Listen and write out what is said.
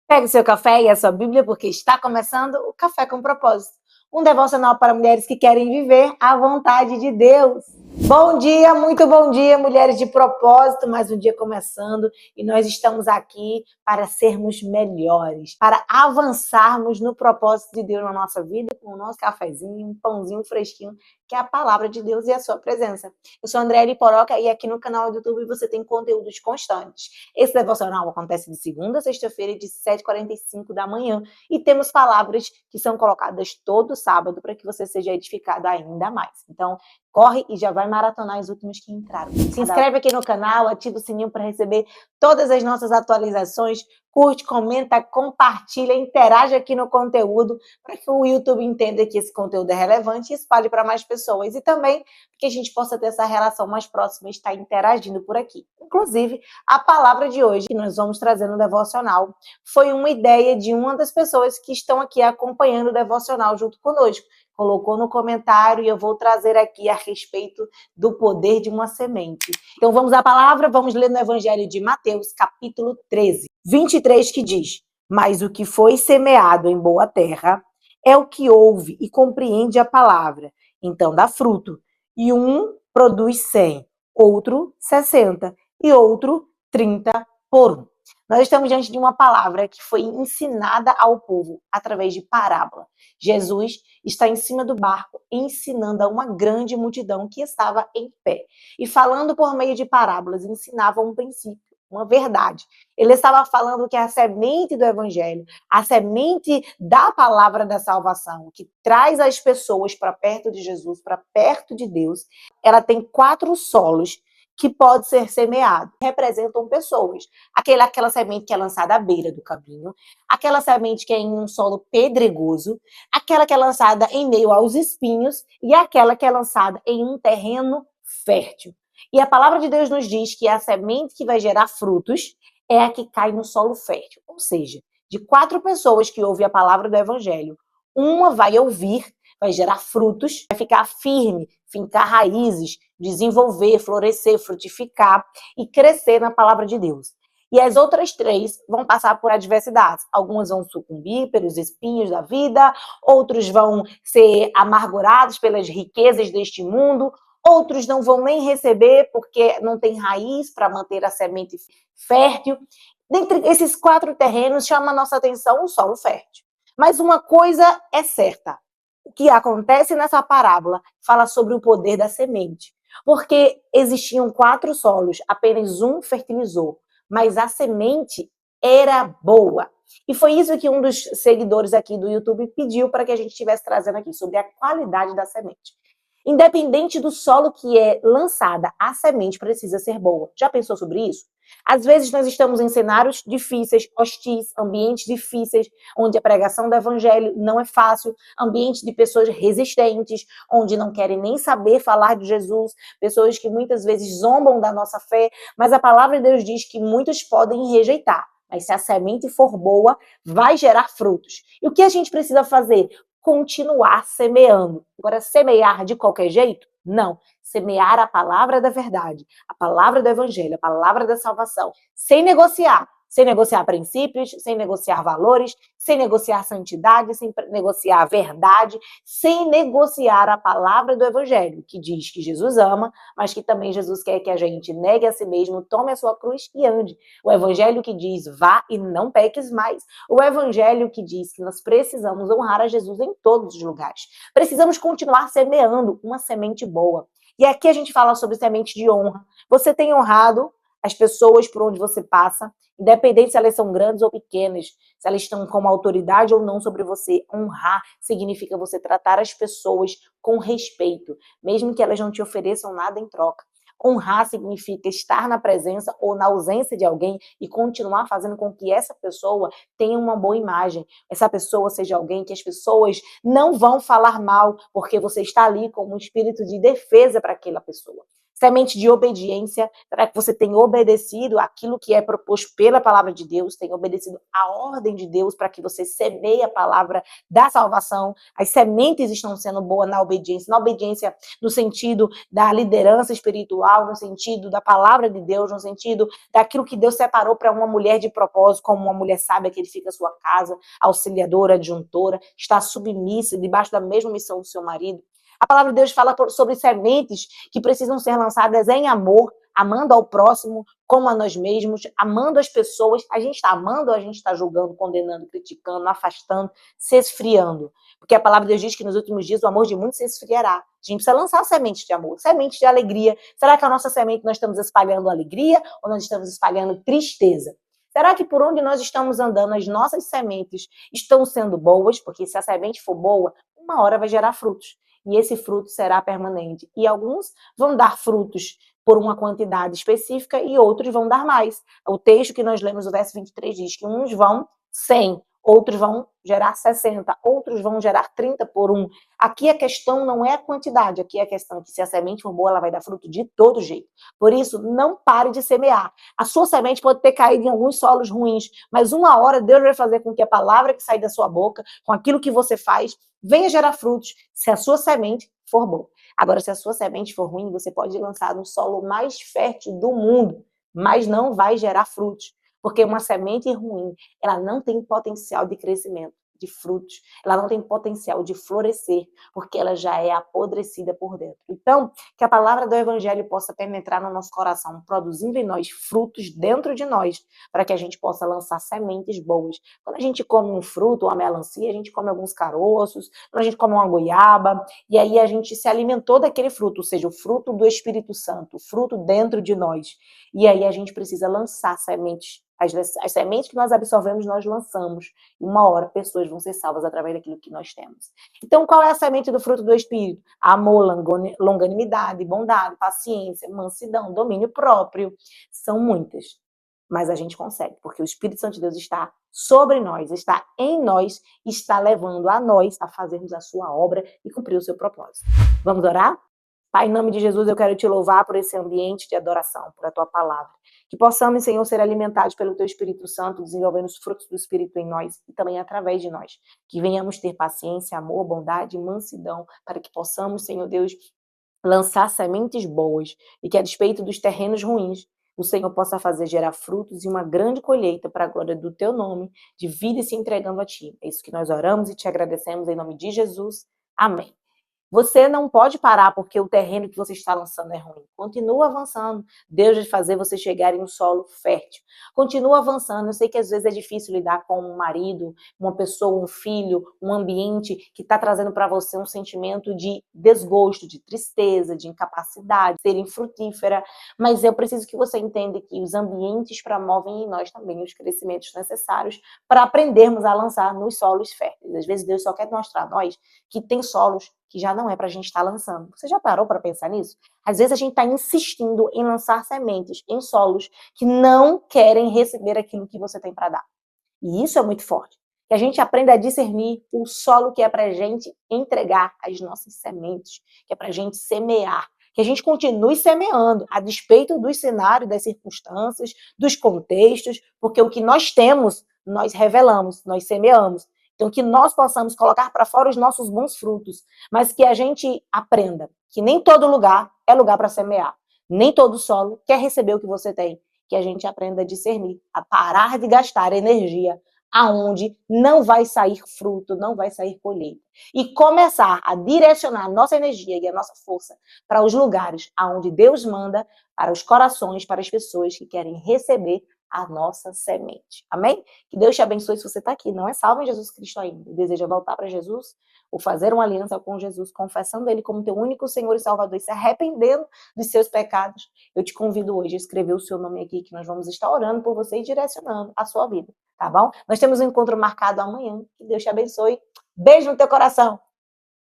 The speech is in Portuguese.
Pegue seu café e a sua Bíblia, porque está começando o Café com Propósito, um devocional para mulheres que querem viver a vontade de Deus. Bom dia, muito bom dia, mulheres de propósito, mais um dia começando e nós estamos aqui para sermos melhores, para avançarmos no propósito de Deus na nossa vida, com o nosso cafezinho, um pãozinho fresquinho, que é a palavra de Deus e a sua presença. Eu sou a Andréia Poroca e aqui no canal do YouTube você tem conteúdos constantes. Esse devocional acontece de segunda a sexta-feira, de 7h45 da manhã, e temos palavras que são colocadas todo sábado para que você seja edificado ainda mais. Então, corre e já vai maratonar os últimos que entraram. Se inscreve aqui no canal, ativa o sininho para receber todas as nossas atualizações, curte, comenta, compartilha, interage aqui no conteúdo para que o YouTube entenda que esse conteúdo é relevante e espalhe para mais pessoas. E também que a gente possa ter essa relação mais próxima e estar interagindo por aqui. Inclusive, a palavra de hoje que nós vamos trazer no devocional foi uma ideia de uma das pessoas que estão aqui acompanhando o devocional junto conosco. Colocou no comentário e eu vou trazer aqui a respeito do poder de uma semente. Então vamos à palavra, vamos ler no Evangelho de Mateus, capítulo 13, 23, que diz: Mas o que foi semeado em boa terra é o que ouve e compreende a palavra, então dá fruto. E um produz 100, outro 60 e outro 30 por um. Nós estamos diante de uma palavra que foi ensinada ao povo através de parábola. Jesus está em cima do barco ensinando a uma grande multidão que estava em pé. E falando por meio de parábolas, ensinava um princípio, uma verdade. Ele estava falando que a semente do evangelho, a semente da palavra da salvação, que traz as pessoas para perto de Jesus, para perto de Deus, ela tem 4 solos que pode ser semeado. Representam pessoas. Aquela semente que é lançada à beira do caminho, aquela semente que é em um solo pedregoso, aquela que é lançada em meio aos espinhos e aquela que é lançada em um terreno fértil. E a palavra de Deus nos diz que a semente que vai gerar frutos é a que cai no solo fértil. Ou seja, de 4 pessoas que ouvem a palavra do evangelho, uma vai ouvir, vai gerar frutos, vai ficar firme, fincar raízes, desenvolver, florescer, frutificar e crescer na palavra de Deus. E as outras 3 vão passar por adversidades. Algumas vão sucumbir pelos espinhos da vida, outros vão ser amargurados pelas riquezas deste mundo, outros não vão nem receber porque não tem raiz para manter a semente fértil. Dentre esses 4 terrenos, chama a nossa atenção o solo fértil. Mas uma coisa é certa: o que acontece nessa parábola fala sobre o poder da semente. Porque existiam 4 solos, apenas um fertilizou, mas a semente era boa. E foi isso que um dos seguidores aqui do YouTube pediu para que a gente estivesse trazendo aqui, sobre a qualidade da semente. Independente do solo que é lançada, a semente precisa ser boa. Já pensou sobre isso? Às vezes nós estamos em cenários difíceis, hostis, ambientes difíceis, onde a pregação do evangelho não é fácil, ambientes de pessoas resistentes, onde não querem nem saber falar de Jesus, pessoas que muitas vezes zombam da nossa fé, mas a palavra de Deus diz que muitos podem rejeitar. Mas se a semente for boa, vai gerar frutos. E o que a gente precisa fazer? Continuar semeando. Agora, semear de qualquer jeito? Não. Semear a palavra da verdade, a palavra do evangelho, a palavra da salvação, sem negociar princípios, sem negociar valores, sem negociar santidade, sem negociar verdade, sem negociar a palavra do evangelho, que diz que Jesus ama, mas que também Jesus quer que a gente negue a si mesmo, tome a sua cruz e ande. O evangelho que diz vá e não peques mais. O evangelho que diz que nós precisamos honrar a Jesus em todos os lugares. Precisamos continuar semeando uma semente boa. E aqui a gente fala sobre semente de honra. Você tem honrado as pessoas por onde você passa, independente se elas são grandes ou pequenas, se elas estão com uma autoridade ou não sobre você. Honrar significa você tratar as pessoas com respeito, mesmo que elas não te ofereçam nada em troca. Honrar significa estar na presença ou na ausência de alguém e continuar fazendo com que essa pessoa tenha uma boa imagem. Essa pessoa seja alguém que as pessoas não vão falar mal, porque você está ali como um espírito de defesa para aquela pessoa. Semente de obediência. Será que você tem obedecido aquilo que é proposto pela palavra de Deus? Tem obedecido a ordem de Deus para que você semeie a palavra da salvação? As sementes estão sendo boas na obediência no sentido da liderança espiritual, no sentido da palavra de Deus, no sentido daquilo que Deus separou para uma mulher de propósito, como uma mulher sábia que edifica a sua casa, auxiliadora, adjuntora, está submissa, debaixo da mesma missão do seu marido. A palavra de Deus fala sobre sementes que precisam ser lançadas em amor, amando ao próximo como a nós mesmos, amando as pessoas. A gente está amando ou a gente está julgando, condenando, criticando, afastando, se esfriando? Porque a palavra de Deus diz que nos últimos dias o amor de muitos se esfriará. A gente precisa lançar sementes de amor, sementes de alegria. Será que a nossa semente nós estamos espalhando alegria ou nós estamos espalhando tristeza? Será que por onde nós estamos andando, as nossas sementes estão sendo boas? Porque se a semente for boa, uma hora vai gerar frutos. E esse fruto será permanente. E alguns vão dar frutos por uma quantidade específica e outros vão dar mais. O texto que nós lemos, o verso 23, diz que uns vão 100, outros vão gerar 60, outros vão gerar 30 por um. Aqui a questão não é a quantidade, aqui a questão é que se a semente for boa, ela vai dar fruto de todo jeito. Por isso, não pare de semear. A sua semente pode ter caído em alguns solos ruins, mas uma hora Deus vai fazer com que a palavra que sai da sua boca, com aquilo que você faz, venha gerar frutos, se a sua semente for boa. Agora, se a sua semente for ruim, você pode lançar no solo mais fértil do mundo, mas não vai gerar frutos. Porque uma semente ruim, ela não tem potencial de crescimento, de frutos. Ela não tem potencial de florescer, porque ela já é apodrecida por dentro. Então, que a palavra do evangelho possa penetrar no nosso coração, produzindo em nós frutos dentro de nós, para que a gente possa lançar sementes boas. Quando a gente come um fruto, uma melancia, a gente come alguns caroços, quando a gente come uma goiaba, e aí a gente se alimentou daquele fruto, ou seja, o fruto do Espírito Santo, o fruto dentro de nós. E aí a gente precisa lançar sementes. As sementes que nós absorvemos, nós lançamos. E uma hora, pessoas vão ser salvas através daquilo que nós temos. Então, qual é a semente do fruto do Espírito? Amor, longanimidade, bondade, paciência, mansidão, domínio próprio. São muitas. Mas a gente consegue, porque o Espírito Santo de Deus está sobre nós, está em nós, está levando a nós a fazermos a sua obra e cumprir o seu propósito. Vamos orar? Pai, em nome de Jesus, eu quero te louvar por esse ambiente de adoração, por a tua palavra. Que possamos, Senhor, ser alimentados pelo teu Espírito Santo, desenvolvendo os frutos do Espírito em nós e também através de nós. Que venhamos ter paciência, amor, bondade, mansidão, para que possamos, Senhor Deus, lançar sementes boas e que, a despeito dos terrenos ruins, o Senhor possa fazer gerar frutos e uma grande colheita para a glória do teu nome, de vida e se entregando a ti. É isso que nós oramos e te agradecemos em nome de Jesus. Amém. Você não pode parar porque o terreno que você está lançando é ruim. Continua avançando. Deus vai fazer você chegar em um solo fértil. Continua avançando. Eu sei que às vezes é difícil lidar com um marido, uma pessoa, um filho, um ambiente que está trazendo para você um sentimento de desgosto, de tristeza, de incapacidade, de ser infrutífera. Mas eu preciso que você entenda que os ambientes promovem em nós também os crescimentos necessários para aprendermos a lançar nos solos férteis. Às vezes Deus só quer mostrar a nós que tem solos que já não é para a gente estar lançando. Você já parou para pensar nisso? Às vezes a gente está insistindo em lançar sementes em solos que não querem receber aquilo que você tem para dar. E isso é muito forte. Que a gente aprenda a discernir o solo que é para a gente entregar as nossas sementes, que é para a gente semear. Que a gente continue semeando, a despeito dos cenários, das circunstâncias, dos contextos, porque o que nós temos, nós revelamos, nós semeamos. Então, que nós possamos colocar para fora os nossos bons frutos, mas que a gente aprenda que nem todo lugar é lugar para semear. Nem todo solo quer receber o que você tem. Que a gente aprenda a discernir, a parar de gastar energia aonde não vai sair fruto, não vai sair colheita. E começar a direcionar a nossa energia e a nossa força para os lugares aonde Deus manda, para os corações, para as pessoas que querem receber a nossa semente. Amém? Que Deus te abençoe se você está aqui, não é salvo em Jesus Cristo ainda, e deseja voltar para Jesus, ou fazer uma aliança com Jesus, confessando Ele como teu único Senhor e Salvador, e se arrependendo dos seus pecados, eu te convido hoje a escrever o seu nome aqui, que nós vamos estar orando por você e direcionando a sua vida, tá bom? Nós temos um encontro marcado amanhã, que Deus te abençoe. Beijo no teu coração.